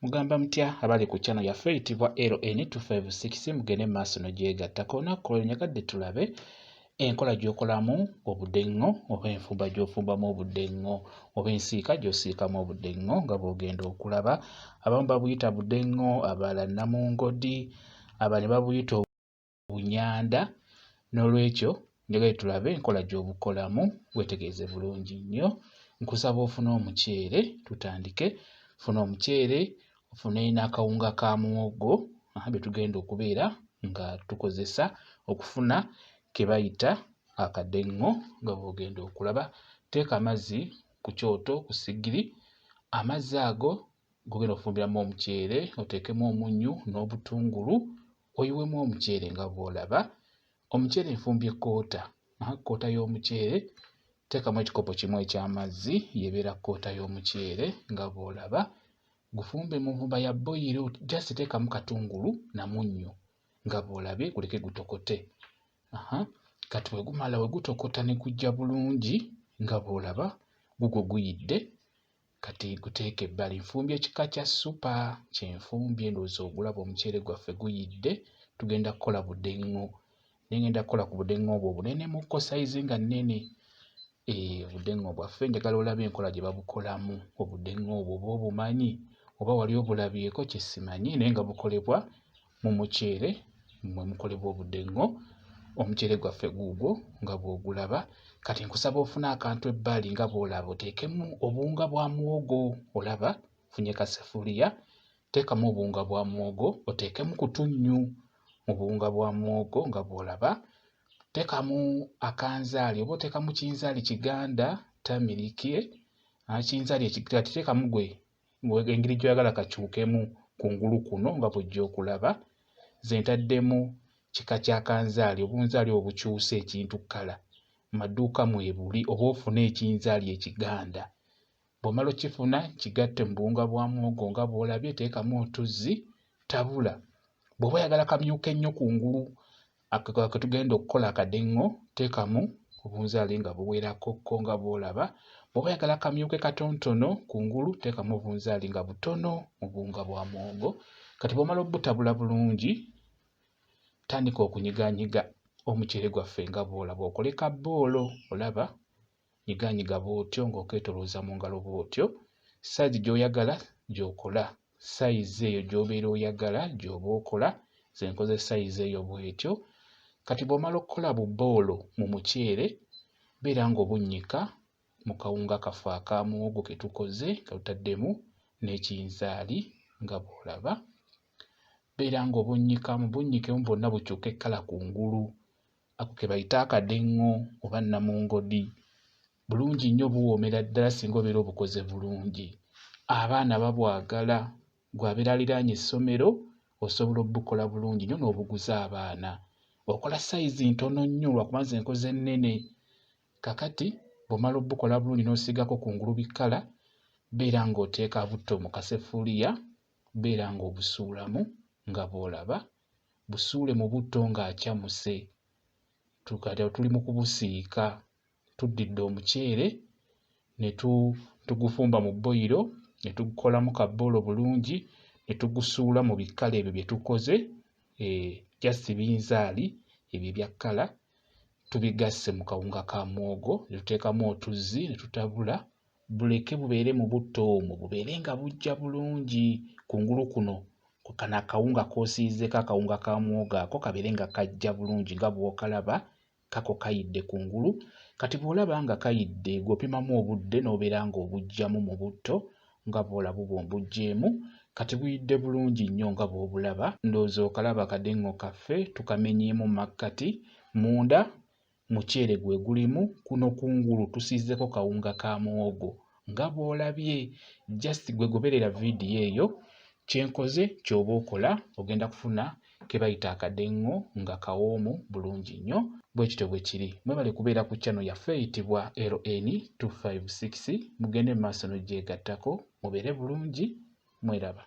Mugamba mutya abali ku channel yaffe eyitibwa LN256 mugende maaso n'ogyegattako. Olunaku lwe nyagadde tulabe enkola gy'okolamu obudengo oba enfumba gy'ofumbamu obudengo oba ensiika gy'osiikamu obudengo nga bw'ogenda okulaba. Abamu babuyita budengo, abalala namungodi, abalala babuyita obunyanda. N'olwekyo njagadde tulabe enkola gy'obukolamu weetegereze bulungi nnyo. Nkusaba ofune omuceere tutandike. Funa omuceere, ofune n'akawunga ka muwogo bye tugenda okubeera nga tukozesa okufuna ke bayita akadengo nga bw'ogenda okulaba. Teeka amazzi ku kyoto ku ssigiri. Amazzi ago g'ogenda okufumbiramu omuceere oteekemu omunnyu n'obutungulu oyiwemu omuceere nga bw'olaba. Omuceere nfumbye koota y'omuceere. Teekamu ekikopo kimu eky'amazzi y'ebeera koota y'omuceere nga bw'olaba. Gufumbe mu nvumba ya boyiro, just teekamu katungulu na munnyu nga bw'olabye guleke gutokote. Kati bwe gumala we gutokota ne gujja bulungi nga bw'olaba gugwo guyidde. Kati guteeke ebbali. Nfumbye ekika kya ssupa kyenfumbye, ndowooza ogulaba omuceere gwaffe guyidde. Tugenda kukola budengo. Ngenda kukola ku budengo obwo obunene mukko sayizi nga nnene. Obudengo bwaffe njagala olabe enkola gye babukolamu. Obudengo obwo oba obumanyi oba wali obulabyeko kye simanyi naye nga bukolebwa mu muceere mwe mukolebwa obudengo. Omuceere gwaffe guugwo nga bw'ogulaba. Kati nkusaba ofune akantu ebbali nga bw'olaba oteekemu obuwunga bwa muwogo. Olaba funye kasefuliya, teekamu obuwunga bwa muwogo oteekemu kutunnyu mu buwunga bwa muwogo nga bw'olaba. Teekamu akanzaali oba oteekamu kinzaali kiganda tamiriki. Kinzaali ekiganda teekamu gwe engeri gy'oyagala kakyukemu kungulu kuno nga bw'ojja okulaba. Ze ntaddemu kika kya kanzaali. Obunzaali obukyuse ekintu kkala mu maduuka mwebuli oba ofune ekinzaali ekiganda. Bw'omala okifuna kigatte mu buwunga bwa muwogo nga bw'olabye. Teekamu otuzzi, tabula. Bw'oba oyagala kamyuke nnyo kungulu ke tugenda okukola akadengo, teekamu obunzaali nga buwerakokko nga bw'olaba. Bw'oba oyagala kamyuke katonotono kungulu, teekamu obunzaali nga butono mu buwunga bwa muwogo. Kati bw'omala obutabula bulungi, tandika okunyigaanyiga omuceere gwaffe nga bw'olaba. Okole ka bboolo, olaba, nyigaanyiga bw'otyo ng'okeetolooza mu ngalo bw'otyo. Sayizi gy'oyagala gy'okola, sayizi eyo gy'obeera oyagala gy'oba okola. Ze nkoze sayizi eyo bw'etyo. Kati bw'omala okukola bu bboolo mu muceere, beera ng'obunnyika mu kawunga kaffe aka muwogo ke tukoze nga tutaddemu n'ekinzaali nga bw'olaba. Beera ng'obunnyikamu bunnyikemu bwonna bukyuke kkala kungulu. Ako ke bayita akadengo oba namungodi. Bulungi nnyo, buwoomera ddala singa obeera obukoze bulungi. Abaana babwagala. Gwe abeera aliraanye essomero osobola obbukola bulungi nnyo n'obuguza abaana. Okola sayizi ntono nnyo lwakuba nze nkoze nnene. Kakati bw'omala obbukola bulungi n'osiigako kungulu bikkala, beera ng'oteeka butto mu kasefuliya, beera ng'obusuulamu nga bw'olaba. Busuule mu butto ng'akyamuse. Tuli mu kubusiika. Tuddidde omuceere ne tugufumba mu boyiro ne tugukolamu ka bboolo bulungi ne tugusuula mu bikkala ebyo bye tukoze. Just binzaali ebyo ebya kkala tubigasse mu kawunga ka muwogo ne tuteekamu otuzzi ne tutabula. Buleke bubeere mu butto omwo, bubeere nga bujja bulungi kungulu kuno. Kano akawunga k'osiizeeko akawunga ka muwogo ako kabeere nga kajja bulungi nga bw'okalaba. Kako kayidde kungulu. Kati bw'olaba nga kayidde gw'opimamu obudde n'obeera ng'obuggyamu mu butto nga bw'olaba oba ombuggyeemu. Kati buyidde bulungi nnyo nga bw'obulaba. Ndowooza okalaba akadengo kaffe tukamenyeemu mu makkati. Munda muceere gwe gulimu, kuno kungulu tusiizeko kawunga ka muwogo nga bw'olabye. Just gwe goberera vidiyo eyo. Kyenkoze ky'oba okola, ogenda kufuna ke bayita akadengo nga kawoomu bulungi nnyo. Bwe kityo bwe kiri. Mwebale kubeera ku channel yaffe eyitibwa LN256. Mugende mu maaso n'ogyegattako mubeere bulungi. Mweraba.